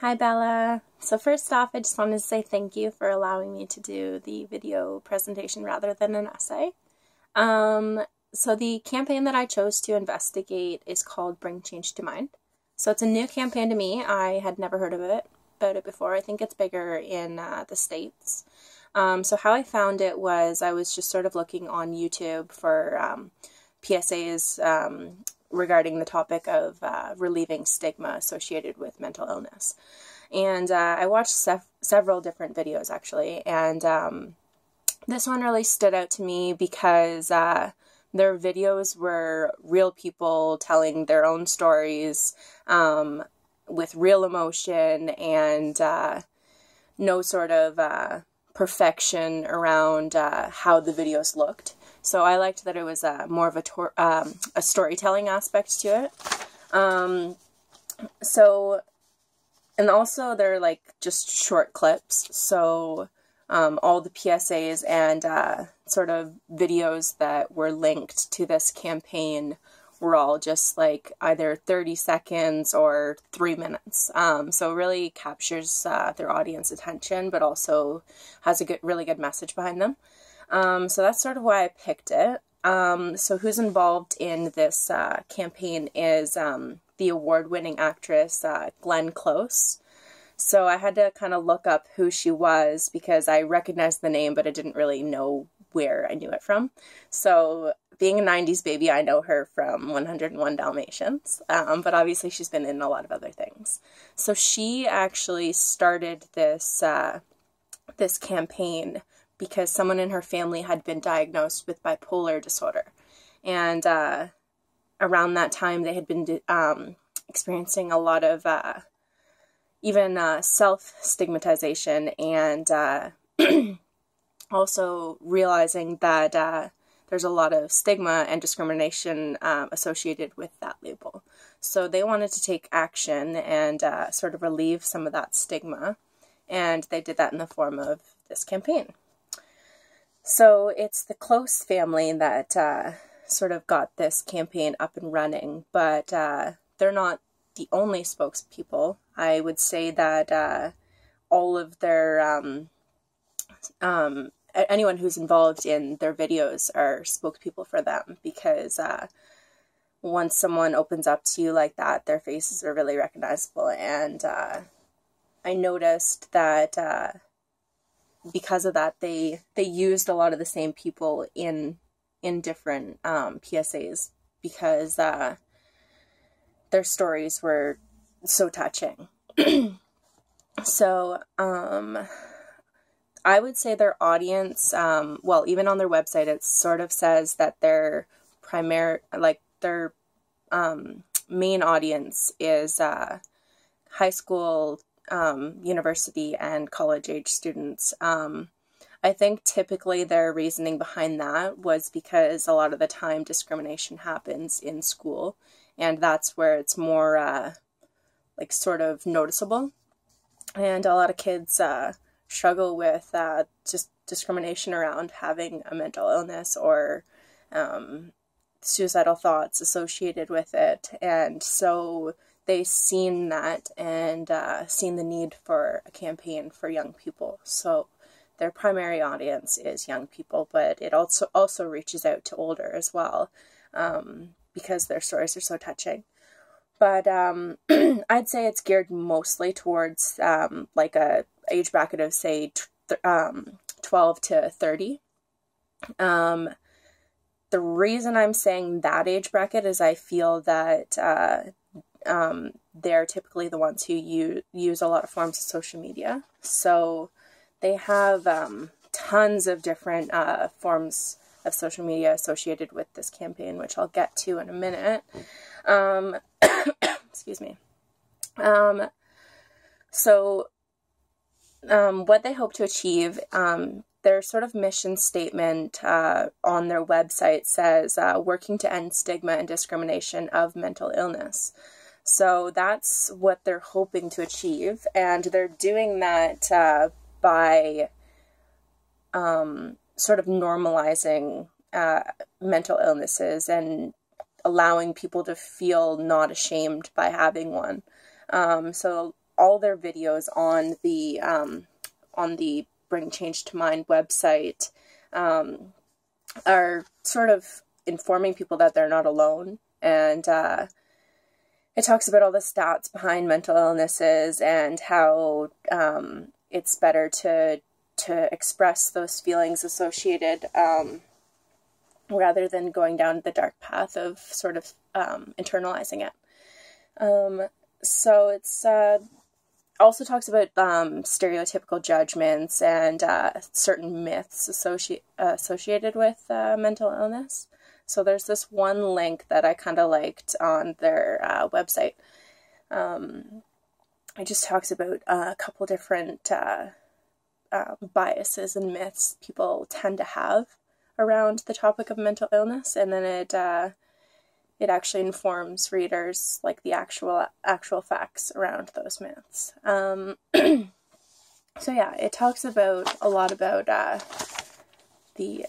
Hi Bella. So first off, I just wanted to say thank you for allowing me to do the video presentation rather than an essay. So the campaign that I chose to investigate is called Bring Change to Mind. So it's a new campaign to me. I had never heard about it before. I think it's bigger in the States. So how I found it was I was just sort of looking on YouTube for PSAs regarding the topic of relieving stigma associated with mental illness. And I watched several different videos actually, and this one really stood out to me because their videos were real people telling their own stories with real emotion and no sort of perfection around how the videos looked. So I liked that it was more of a storytelling aspect to it. And also they're like just short clips. So all the PSAs and sort of videos that were linked to this campaign were all just like either 30 seconds or 3 minutes. So it really captures their audience attention, but also has a really good message behind them. So that's sort of why I picked it. So who's involved in this campaign is the award-winning actress Glenn Close. So I had to kind of look up who she was because I recognized the name, but I didn't really know where I knew it from. So being a 90s baby, I know her from 101 Dalmatians, but obviously she's been in a lot of other things. So she actually started this, this campaign because someone in her family had been diagnosed with bipolar disorder. And around that time, they had been experiencing a lot of even self-stigmatization and also realizing that there's a lot of stigma and discrimination associated with that label. So they wanted to take action and sort of relieve some of that stigma, and they did that in the form of this campaign. So it's the Close family that sort of got this campaign up and running, but they're not the only spokespeople. I would say that all of their, anyone who's involved in their videos are spokespeople for them, because once someone opens up to you like that, their faces are really recognizable. And I noticed that because of that, they used a lot of the same people in different PSAs because their stories were so touching. So I would say their audience, well, even on their website, it sort of says that their their main audience is high school, university, and college-age students. I think typically their reasoning behind that was because a lot of the time discrimination happens in school, and that's where it's more like sort of noticeable. And a lot of kids struggle with just discrimination around having a mental illness or suicidal thoughts associated with it. And so they've seen that and seen the need for a campaign for young people. So their primary audience is young people, but it also reaches out to older as well, because their stories are so touching. But I'd say it's geared mostly towards like a age bracket of, say, 12 to 30. The reason I'm saying that age bracket is I feel that they're typically the ones who use a lot of forms of social media. So they have tons of different forms of social media associated with this campaign, which I'll get to in a minute. Excuse me. So what they hope to achieve, their sort of mission statement on their website says, working to end stigma and discrimination of mental illness. So that's what they're hoping to achieve, and they're doing that by sort of normalizing mental illnesses and allowing people to feel not ashamed by having one. So all their videos on the Bring Change to Mind website are sort of informing people that they're not alone, and it talks about all the stats behind mental illnesses and how it's better to express those feelings associated rather than going down the dark path of sort of internalizing it. So it's also talks about stereotypical judgments and certain myths associated with mental illness. So there's this one link that I kind of liked on their website. It just talks about a couple different biases and myths people tend to have around the topic of mental illness, and then it actually informs readers like the actual facts around those myths. So yeah, it talks about a lot about the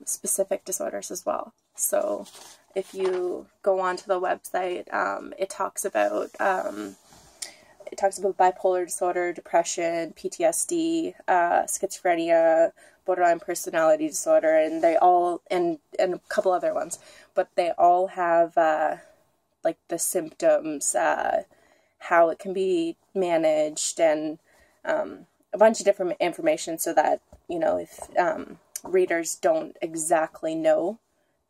specific disorders as well. So if you go onto the website, it talks about bipolar disorder, depression, PTSD, schizophrenia, borderline personality disorder, and they all, and a couple other ones, but they all have like the symptoms, how it can be managed, and a bunch of different information, so that, you know, if readers don't exactly know,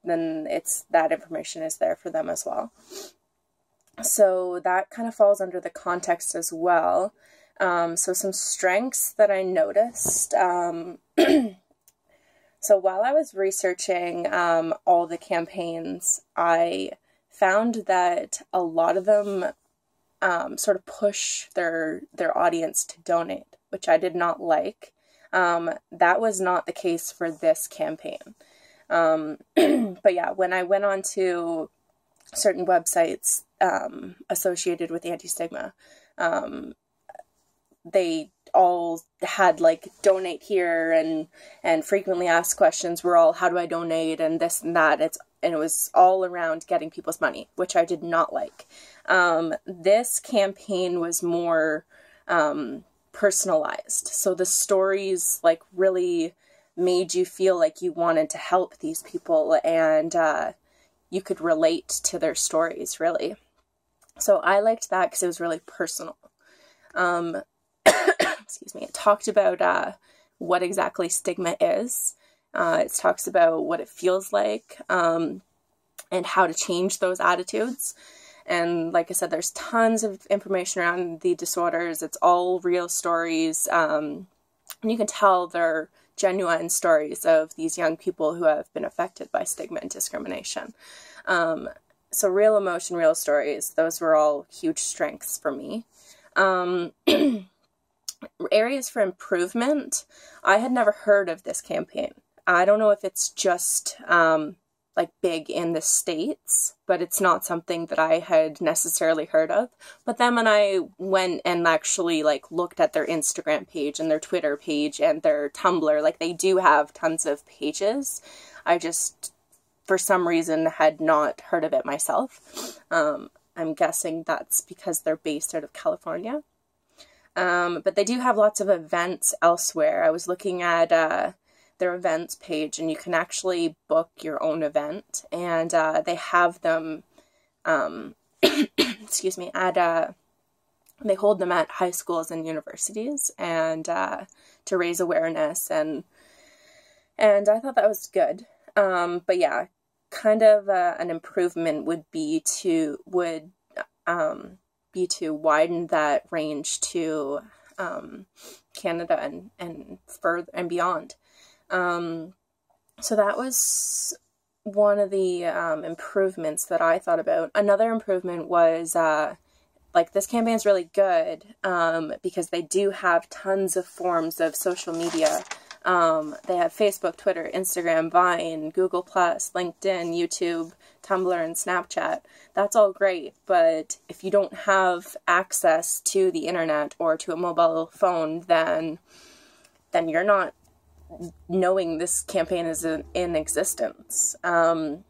then that information is there for them as well. So that kind of falls under the context as well. So some strengths that I noticed. So while I was researching all the campaigns, I found that a lot of them sort of push their audience to donate, which I did not like. That was not the case for this campaign. But yeah, when I went on to certain websites associated with anti-stigma, they all had like donate here and frequently asked questions were all, how do I donate, and this and that. And it was all around getting people's money, which I did not like. This campaign was more personalized. So the stories like really made you feel like you wanted to help these people, and you could relate to their stories, really. So I liked that because it was really personal. Excuse me. It talked about what exactly stigma is. It talks about what it feels like, and how to change those attitudes. And like I said, there's tons of information around the disorders. It's all real stories. And you can tell they're genuine stories of these young people who have been affected by stigma and discrimination. So real emotion, real stories, those were all huge strengths for me. Areas for improvement, I had never heard of this campaign. I don't know if it's just like big in the States, but it's not something that I had necessarily heard of. But then when I went and actually like looked at their Instagram page and their Twitter page and their Tumblr, like they do have tons of pages. I just, for some reason, had not heard of it myself. I'm guessing that's because they're based out of California. But they do have lots of events elsewhere. I was looking at their events page, and you can actually book your own event, and they have them, excuse me, they hold them at high schools and universities, and to raise awareness, and I thought that was good. But yeah, kind of an improvement would be to widen that range to Canada and further and beyond. So that was one of the improvements that I thought about. Another improvement was like this campaign is really good because they do have tons of forms of social media. They have Facebook, Twitter, Instagram, Vine, Google+, LinkedIn, YouTube, Tumblr, and Snapchat. That's all great, but if you don't have access to the internet or to a mobile phone, then you're not knowing this campaign is in existence. From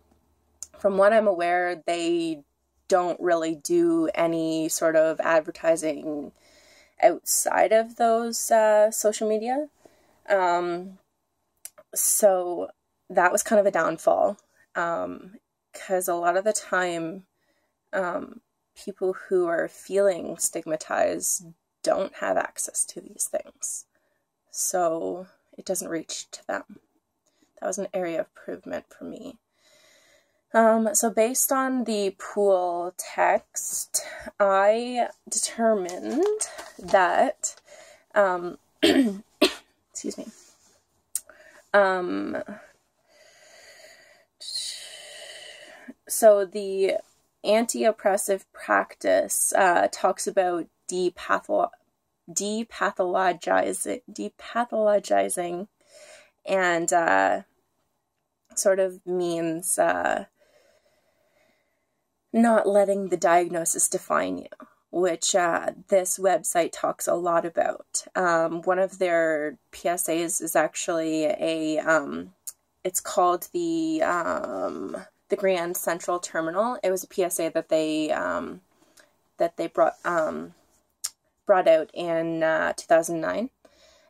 what I'm aware, they don't really do any sort of advertising outside of those social media. So that was kind of a downfall, because a lot of the time, people who are feeling stigmatized don't have access to these things. So it doesn't reach to them. That was an area of improvement for me. So based on the pool text, I determined that, excuse me, so the anti-oppressive practice talks about depathologizing, and sort of means not letting the diagnosis define you, which this website talks a lot about. One of their PSAs is actually it's called the Grand Central Terminal. It was a PSA that they brought out in 2009.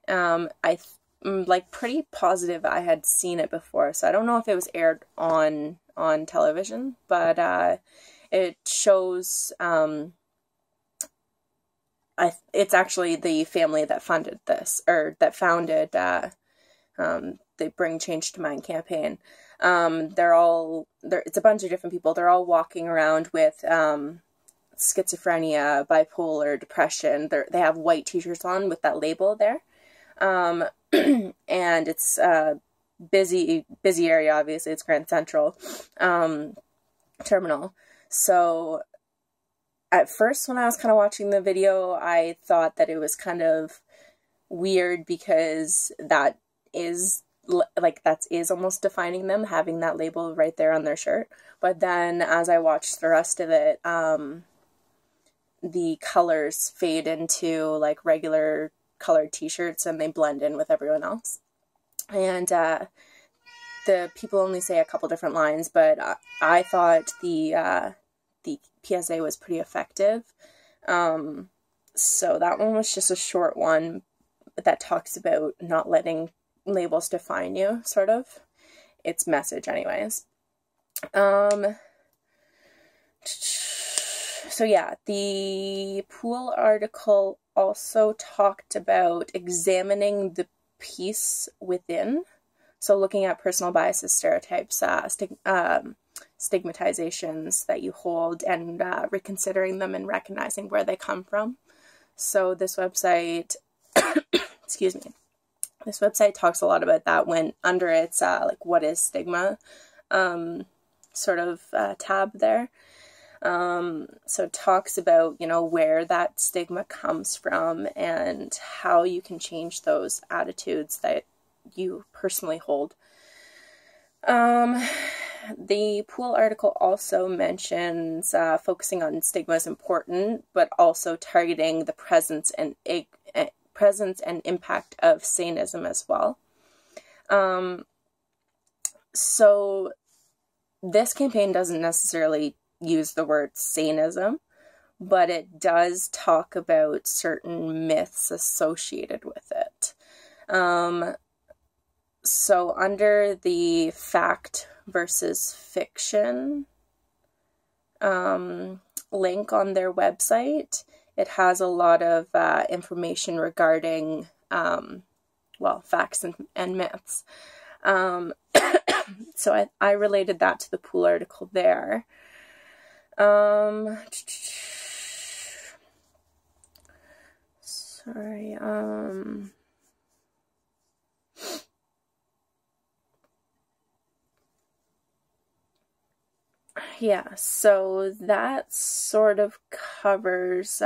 I'm like pretty positive I had seen it before, so I don't know if it was aired on television, but it shows it's actually the family that funded this, or that founded the Bring Change to Mind campaign. It's a bunch of different people. They're all walking around with schizophrenia, bipolar, depression. They have white t-shirts on with that label there. And it's busy area, obviously. It's Grand Central Terminal. So at first, when I was kind of watching the video, I thought that it was kind of weird, because that is almost defining them, having that label right there on their shirt. But then as I watched the rest of it, the colors fade into like regular colored t-shirts, and they blend in with everyone else. And the people only say a couple different lines, but I thought the PSA was pretty effective. So that one was just a short one that talks about not letting labels define you, sort of. Its message anyways. So yeah, the Pool article also talked about examining the piece within. So looking at personal biases, stereotypes, stigmatizations that you hold, and reconsidering them and recognizing where they come from. So this website, excuse me, this website talks a lot about that when under its like what is stigma sort of tab there. So it talks about, you know, where that stigma comes from and how you can change those attitudes that you personally hold. The Pool article also mentions focusing on stigma is important, but also targeting the presence and impact of Satanism as well. So this campaign doesn't necessarily use the word Satanism, but it does talk about certain myths associated with it. So under the fact versus fiction link on their website, it has a lot of information regarding, well, facts and myths. So I related that to the Pool article there. Sorry, yeah, so that sort of covers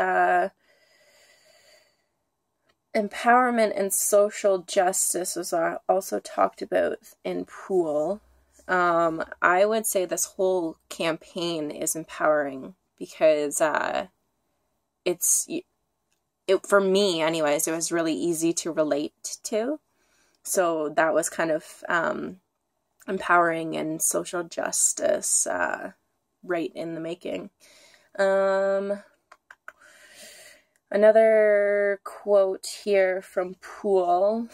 empowerment and social justice was also talked about in Pool. I would say this whole campaign is empowering because for me anyways, it was really easy to relate to. So that was kind of empowering and social justice right in the making. Another quote here from Poole,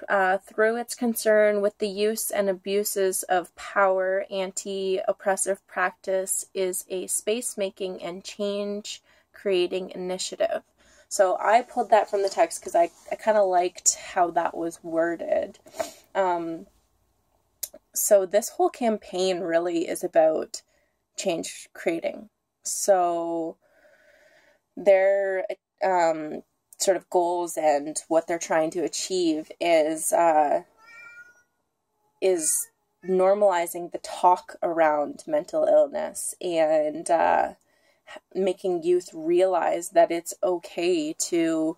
through its concern with the use and abuses of power, anti-oppressive practice is a space-making and change-creating initiative. So I pulled that from the text because I kind of liked how that was worded. So this whole campaign really is about change creating. So their sort of goals and what they're trying to achieve is normalizing the talk around mental illness and making youth realize that it's okay to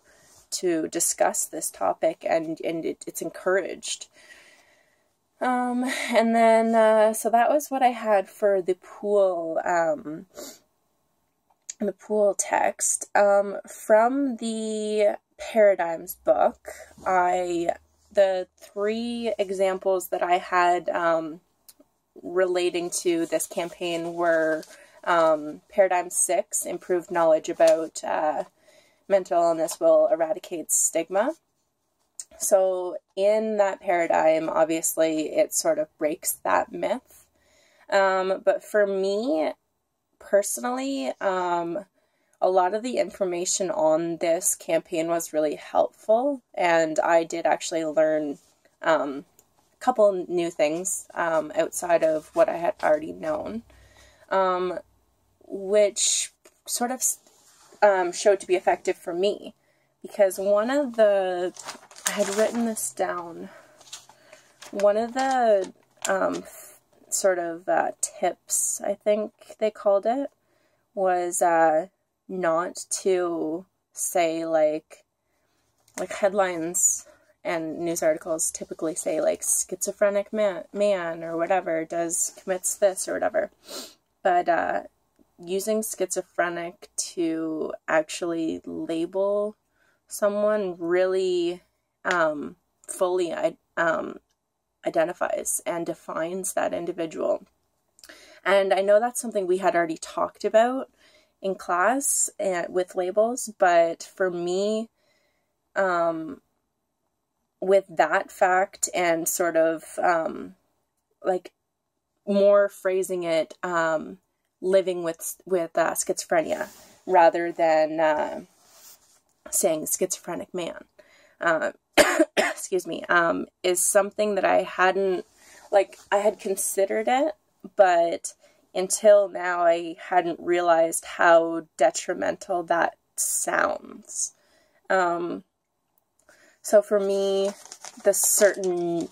discuss this topic, and it's encouraged. And then so that was what I had for the Poole text. From the Paradigms book, the 3 examples that I had relating to this campaign were Paradigm 6, improved knowledge about mental illness will eradicate stigma. So in that paradigm, obviously, it sort of breaks that myth. But for me, personally, a lot of the information on this campaign was really helpful, and I did actually learn a couple new things outside of what I had already known, which sort of showed to be effective for me, because I had written this down, one of the sort of tips, I think they called it, was not to say like headlines and news articles typically say like schizophrenic man or whatever commits this or whatever, but using schizophrenic to actually label someone really fully identifies and defines that individual. And I know that's something we had already talked about in class with labels, but for me, with that fact and sort of like more phrasing it, living with schizophrenia rather than saying schizophrenic man, excuse me, is something that I hadn't, I had considered it, but until now I hadn't realized how detrimental that sounds. So for me, the certain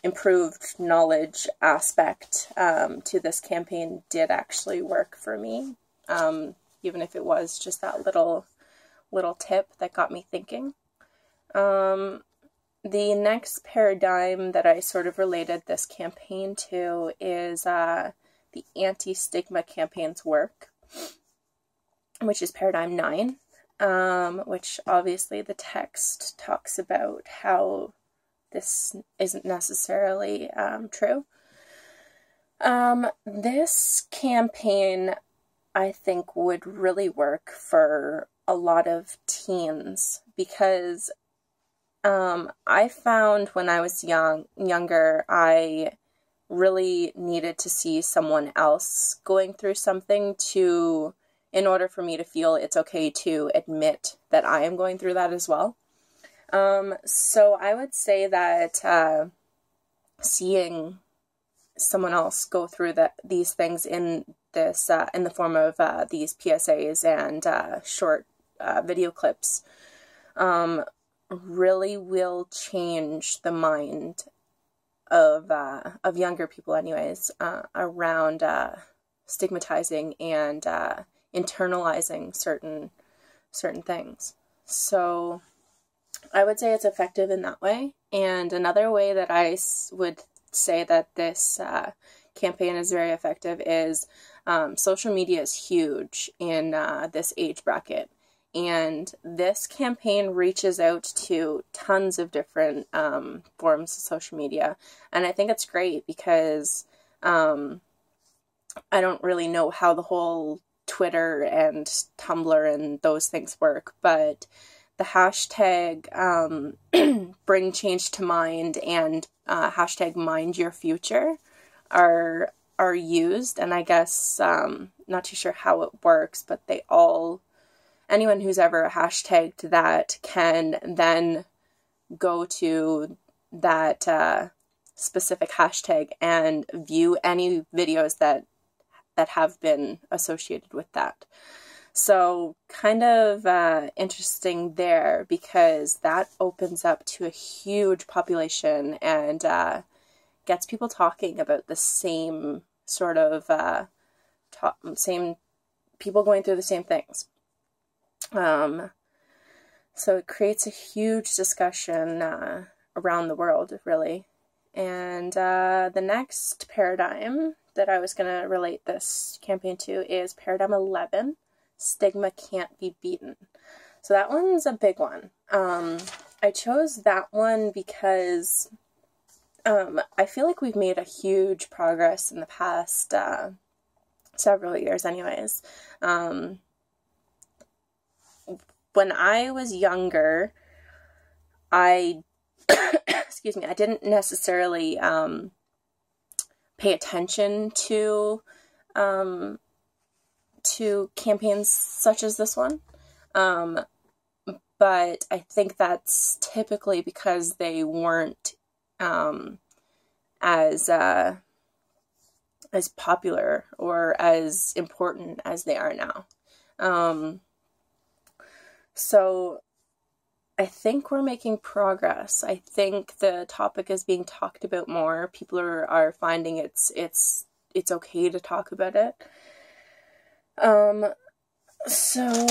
improved knowledge aspect to this campaign did actually work for me, even if it was just that little tip that got me thinking. The next paradigm that I sort of related this campaign to is the anti-stigma campaign's work, which is paradigm 9, which obviously the text talks about how this isn't necessarily true. This campaign, I think, would really work for a lot of teens, because I found when I was younger, I really needed to see someone else going through something in order for me to feel it's okay to admit that I am going through that as well. So I would say that seeing someone else go through these things in this in the form of these PSAs and short video clips really will change the mind of younger people, anyways, around stigmatizing and internalizing certain things. So I would say it's effective in that way. And another way that I would say that this campaign is very effective is social media is huge in this age bracket. And this campaign reaches out to tons of different forms of social media. And I think it's great because I don't really know how the whole Twitter and Tumblr and those things work, but the hashtag bring change to mind and hashtag mind your future are used, and I guess not too sure how it works, but they all, anyone who's ever hashtagged that can then go to that specific hashtag and view any videos that have been associated with that. So kind of interesting there, because that opens up to a huge population and gets people talking about the same sort of same people going through the same things. So it creates a huge discussion around the world, really. And the next paradigm that I was going to relate this campaign to is Paradigm 11, Stigma Can't Be Beaten. So that one's a big one. I chose that one because I feel like we've made a huge progress in the past several years anyways. When I was younger, I excuse me, I didn't necessarily pay attention to campaigns such as this one, but I think that's typically because they weren't as popular or as important as they are now. So I think we're making progress. I think the topic is being talked about more. People are finding it's okay to talk about it. So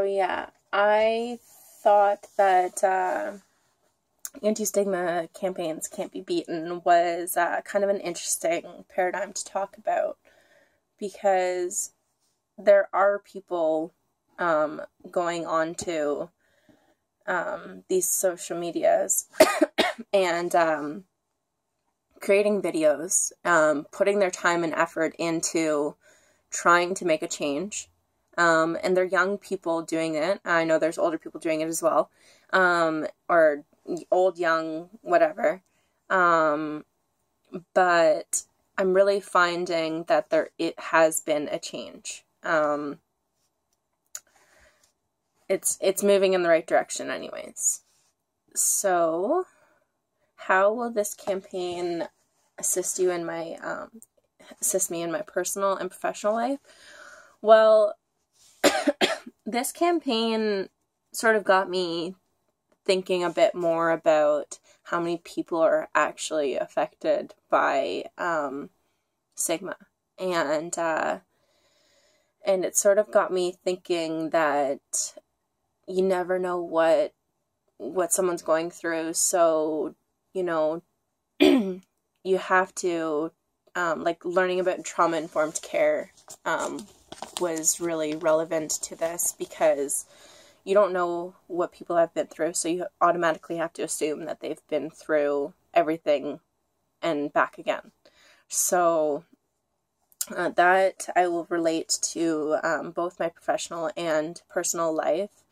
yeah, I thought that anti-stigma campaigns can't be beaten was kind of an interesting paradigm to talk about, because there are people going on to these social medias and creating videos, putting their time and effort into trying to make a change. And they're young people doing it. I know there's older people doing it as well, or old, young, whatever. But I'm really finding that it has been a change. It's moving in the right direction anyways. So how will this campaign assist me in my personal and professional life? Well, this campaign sort of got me thinking a bit more about how many people are actually affected by stigma, and it sort of got me thinking that you never know what someone's going through, so you have to like learning about trauma-informed care was really relevant to this, because you don't know what people have been through, so you automatically have to assume that they've been through everything and back again. So that I will relate to both my professional and personal life.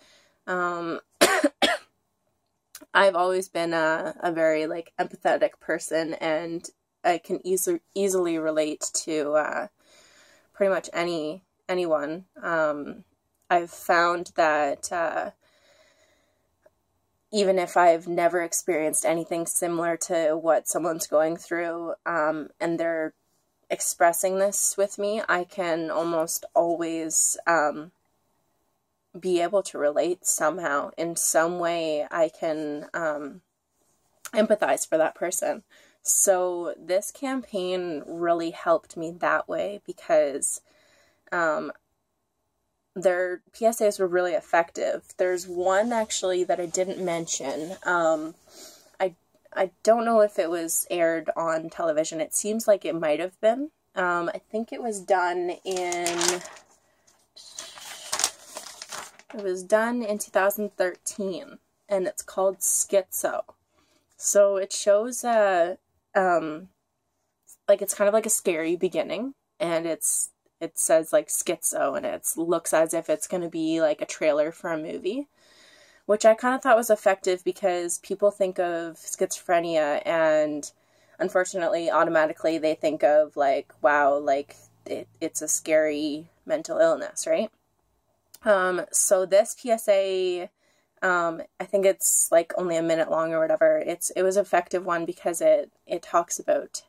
I've always been a very like empathetic person, and I can easily relate to pretty much anyone. I've found that even if I've never experienced anything similar to what someone's going through, and they're expressing this with me, I can almost always be able to relate somehow. In some way, I can empathize for that person. So this campaign really helped me that way, because their PSAs were really effective. There's one actually that I didn't mention. I don't know if it was aired on television. It seems like it might have been. I think it was done in 2013. and it's called Schizo. So it shows like it's kind of like a scary beginning, and it says like schizo, and it looks as if it's going to be like a trailer for a movie, which I kind of thought was effective because people think of schizophrenia and unfortunately automatically they think of like, wow, like it's a scary mental illness, right? So this PSA, I think it's like only a minute long or whatever. It was an effective one because it talks about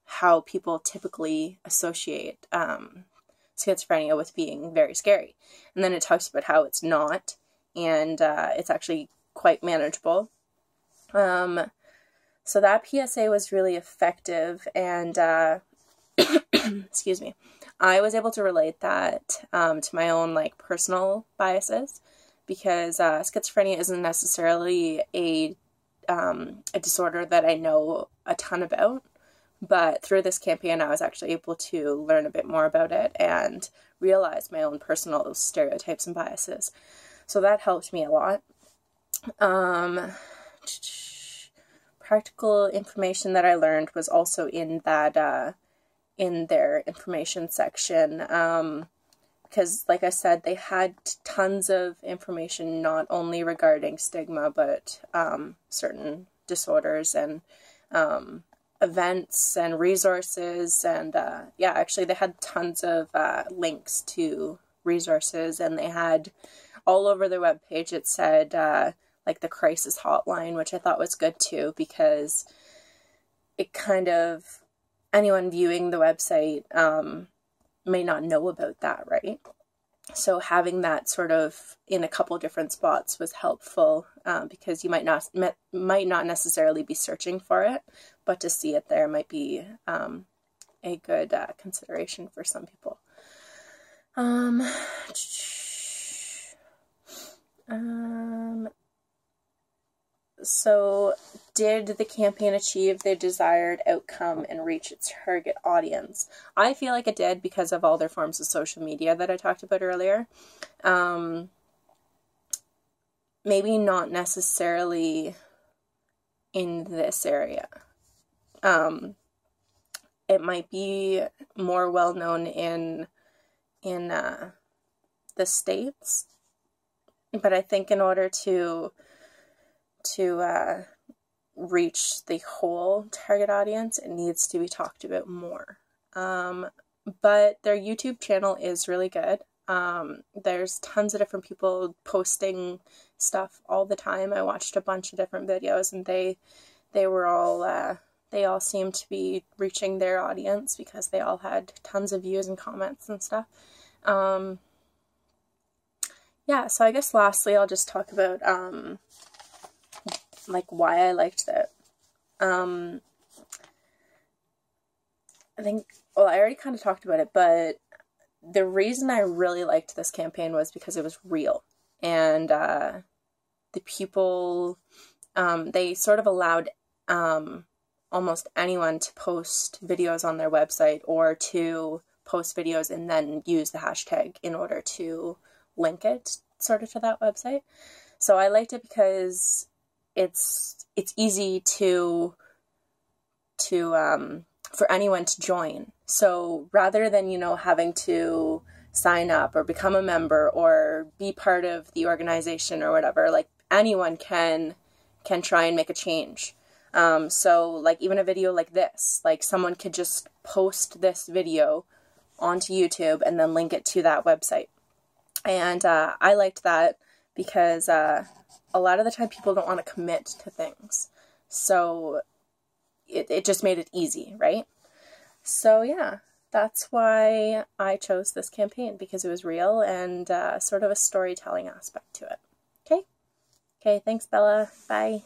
how people typically associate schizophrenia with being very scary. And then it talks about how it's not, and it's actually quite manageable. So that PSA was really effective, and excuse me, I was able to relate that to my own like personal biases, because schizophrenia isn't necessarily a disorder that I know a ton about, but through this campaign I was actually able to learn a bit more about it and realize my own personal stereotypes and biases. So that helped me a lot. Practical information that I learned was also in that in their information section, because like I said, they had tons of information not only regarding stigma but certain disorders and events and resources, and yeah, actually they had tons of links to resources, and they had all over their webpage it said like the crisis hotline, which I thought was good too, because it kind of, anyone viewing the website may not know about that, right? So having that sort of in a couple different spots was helpful, because you might not necessarily be searching for it, but to see it there might be a good consideration for some people. So did the campaign achieve the desired outcome and reach its target audience? I feel like it did because of all their forms of social media that I talked about earlier. Maybe not necessarily in this area. It might be more well known in the States, but I think in order to reach the whole target audience, it needs to be talked about more. But their YouTube channel is really good. There's tons of different people posting stuff all the time. I watched a bunch of different videos, and they were all they all seemed to be reaching their audience because they all had tons of views and comments and stuff. Yeah, so I guess lastly I'll just talk about like why I liked that. I think, well, I already kind of talked about it, but the reason I really liked this campaign was because it was real, and the people, they sort of allowed almost anyone to post videos on their website, or to post videos and then use the hashtag in order to link it sort of to that website. So I liked it because it's easy for anyone to join. So rather than, having to sign up or become a member or be part of the organization or whatever, like anyone can try and make a change. So like even a video like this, like someone could just post this video onto YouTube and then link it to that website. And I liked that because a lot of the time people don't want to commit to things. So it just made it easy, right? So yeah, that's why I chose this campaign, because it was real and sort of a storytelling aspect to it. Okay, thanks, Bella. Bye.